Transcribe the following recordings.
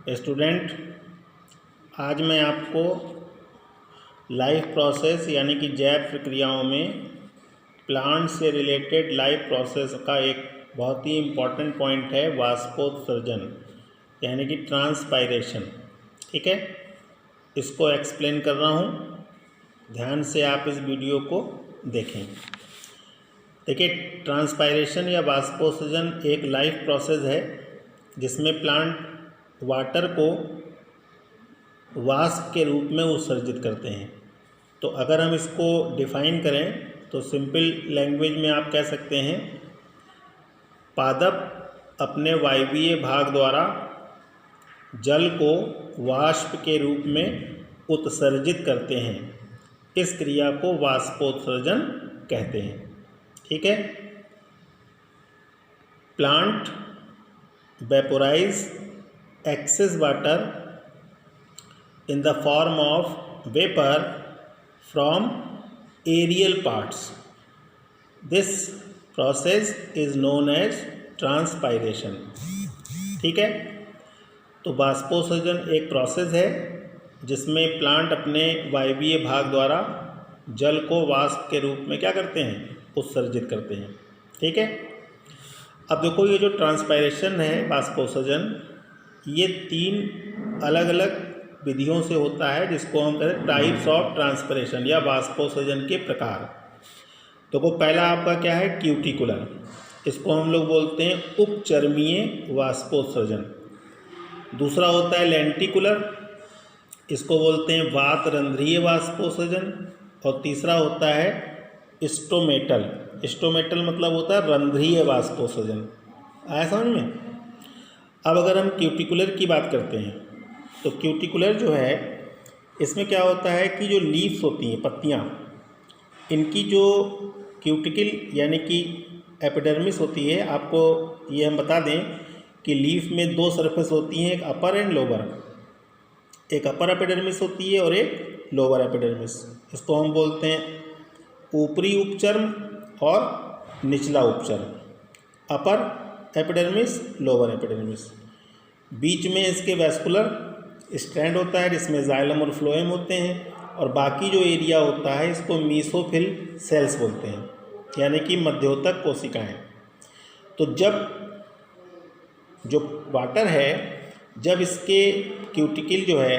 Student, आज मैं आपको लाइफ प्रोसेस यानी कि जैव प्रक्रियाओं में प्लांट से रिलेटेड लाइफ प्रोसेस का एक बहुत ही इम्पॉर्टेंट पॉइंट है वाष्पोत्सर्जन यानी कि ट्रांसपायरेशन। ठीक है, इसको एक्सप्लेन कर रहा हूँ, ध्यान से आप इस वीडियो को देखें। देखिए, ट्रांसपायरेशन या वाष्पोत्सर्जन एक लाइफ प्रोसेस है जिसमें प्लांट वाटर को वाष्प के रूप में उत्सर्जित करते हैं। तो अगर हम इसको डिफाइन करें तो सिंपल लैंग्वेज में आप कह सकते हैं, पादप अपने वायवीय भाग द्वारा जल को वाष्प के रूप में उत्सर्जित करते हैं। इस क्रिया को वाष्पोत्सर्जन कहते हैं। ठीक है, plant vaporise excess water in the form of vapor from aerial parts. This process is known as transpiration. ठीक है, तो वाष्पोत्सर्जन एक प्रोसेस है जिसमें प्लांट अपने वायवीय भाग द्वारा जल को वाष्प के रूप में क्या करते हैं, उत्सर्जित करते हैं। ठीक है, अब देखो, ये जो ट्रांसपायरेशन है वाष्पोत्सर्जन, ये 3 अलग अलग विधियों से होता है, जिसको हम कहते हैं टाइप्स ऑफ ट्रांसपायरेशन या वाष्पोत्सर्जन के प्रकार। तो वो पहला आपका क्या है, क्यूटिकुलर, इसको हम लोग बोलते हैं उपचर्मीय वाष्पोत्सर्जन। दूसरा होता है लेंटिकुलर, इसको बोलते हैं वातरंध्रीय वाष्पोत्सर्जन। और तीसरा होता है स्टोमेटल। स्टोमेटल मतलब होता है रंध्रीय वाष्पोत्सर्जन। आया समझ में? अब अगर हम क्यूटिकुलर की बात करते हैं तो क्यूटिकुलर जो है, इसमें क्या होता है कि जो लीव्स होती हैं, पत्तियाँ, इनकी जो क्यूटिकल यानी कि एपिडर्मिस होती है, आपको ये हम बता दें कि लीफ में 2 सरफेस होती हैं, एक अपर एंड लोअर। एक अपर एपिडर्मिस होती है और एक लोअर एपिडर्मिस। इसको हम बोलते हैं ऊपरी उपचर्म और निचला उपचर्म। Upper epidermis, lower epidermis. बीच में इसके वैस्कुलर स्ट्रैंड होता है जिसमें जाइलम और फ्लोएम होते हैं, और बाकी जो एरिया होता है इसको मीसोफिल सेल्स बोलते हैं, यानी कि मध्योतक कोशिकाएं। तो जब जो वाटर है, जब इसके क्यूटिकल जो है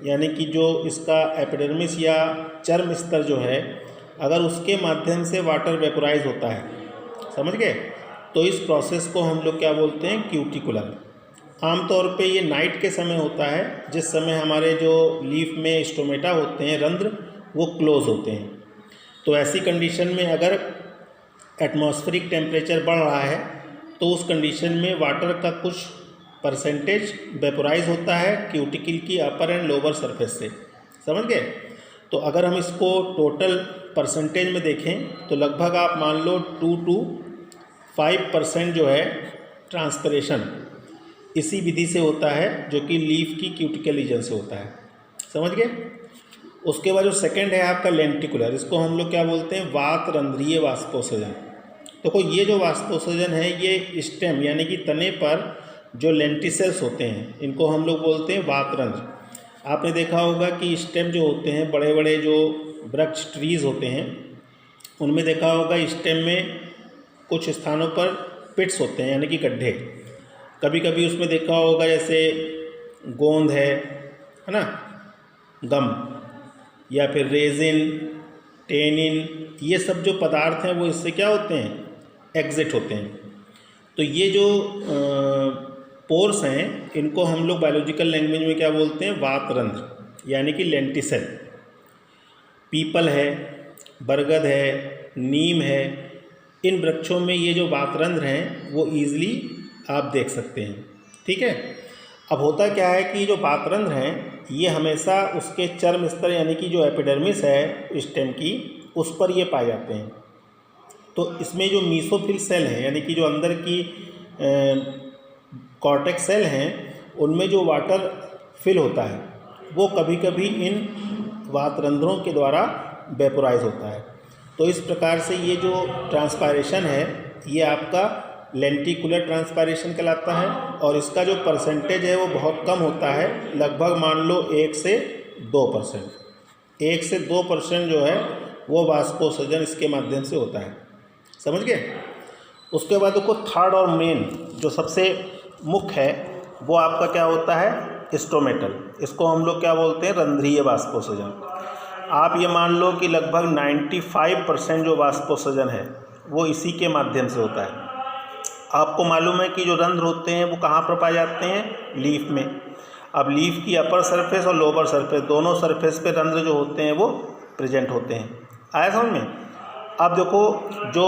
यानी कि जो इसका एपिडर्मिस या चर्म स्तर जो है, अगर उसके माध्यम से वाटर वेपोराइज होता है, समझ गए, तो इस प्रोसेस को हम लोग क्या बोलते हैं, क्यूटिकुलर। आमतौर पे ये नाइट के समय होता है, जिस समय हमारे जो लीफ में स्टोमेटा होते हैं, रंध्र, वो क्लोज होते हैं। तो ऐसी कंडीशन में अगर एटमॉस्फेरिक टेम्परेचर बढ़ रहा है तो उस कंडीशन में वाटर का कुछ परसेंटेज वेपोराइज होता है क्यूटिकल की अपर एंड लोअर सरफेस से। समझ गए? तो अगर हम इसको टोटल परसेंटेज में देखें तो लगभग आप मान लो 2 to 5% जो है ट्रांसपिरेशन इसी विधि से होता है, जो कि लीफ की क्यूटिकल रीजन से होता है। समझ गए? उसके बाद जो सेकंड है आपका लेंटिकुलर, इसको हम लोग क्या बोलते हैं, वातरंध्रीय वाष्पोत्सर्जन। देखो, ये जो वाष्पोत्सर्जन है, ये स्टेम यानी कि तने पर जो लेंटिसेल्स होते हैं, इनको हम लोग बोलते हैं वातरंध्र। आपने देखा होगा कि स्टेम जो होते हैं, बड़े बड़े जो वृक्ष ट्रीज होते हैं, उनमें देखा होगा स्टेम में कुछ स्थानों पर पिट्स होते हैं यानी कि गड्ढे। कभी कभी उसमें देखा होगा जैसे गोंद है ना, गम, या फिर रेजिन, टेनिन, ये सब जो पदार्थ हैं वो इससे क्या होते हैं, एग्जिट होते हैं। तो ये जो पोर्स हैं, इनको हम लोग बायोलॉजिकल लैंग्वेज में क्या बोलते हैं, वातरंध्र यानी कि लेंटिसेल। पीपल है, बरगद है, नीम है, इन वृक्षों में ये जो वातरंध्र हैं वो ईजिली आप देख सकते हैं। ठीक है, अब होता क्या है कि जो वातरंध्र हैं ये हमेशा उसके चर्म स्तर यानी कि जो एपिडर्मिस है स्टेम की, उस पर ये पाए जाते हैं। तो इसमें जो मीसोफिल सेल हैं यानी कि जो अंदर की कॉर्टेक्स सेल हैं, उनमें जो वाटर फिल होता है वो कभी कभी इन वातरंध्रों के द्वारा वेपोराइज होता है। तो इस प्रकार से ये जो ट्रांसपायरेशन है, ये आपका लेंटिकुलर ट्रांसपायरेशन कहलाता है, और इसका जो परसेंटेज है वो बहुत कम होता है, लगभग मान लो 1 से 2%। 1 से 2% जो है वो वाष्पोत्सर्जन इसके माध्यम से होता है। समझ गए। उसके बाद देखो थर्ड और मेन जो सबसे मुख्य है वो आपका क्या होता है, स्टोमेटल। इसको हम लोग क्या बोलते हैं, रंध्रीय वाष्पोत्सर्जन। आप ये मान लो कि लगभग 95% जो वाष्पोत्सर्जन है वो इसी के माध्यम से होता है। आपको मालूम है कि जो रंध्र होते हैं वो कहाँ पर पाए जाते हैं, लीफ में। अब लीफ की अपर सरफेस और लोअर सरफेस दोनों सरफेस पे रंध्र जो होते हैं वो प्रेजेंट होते हैं। आया समझ में। अब देखो जो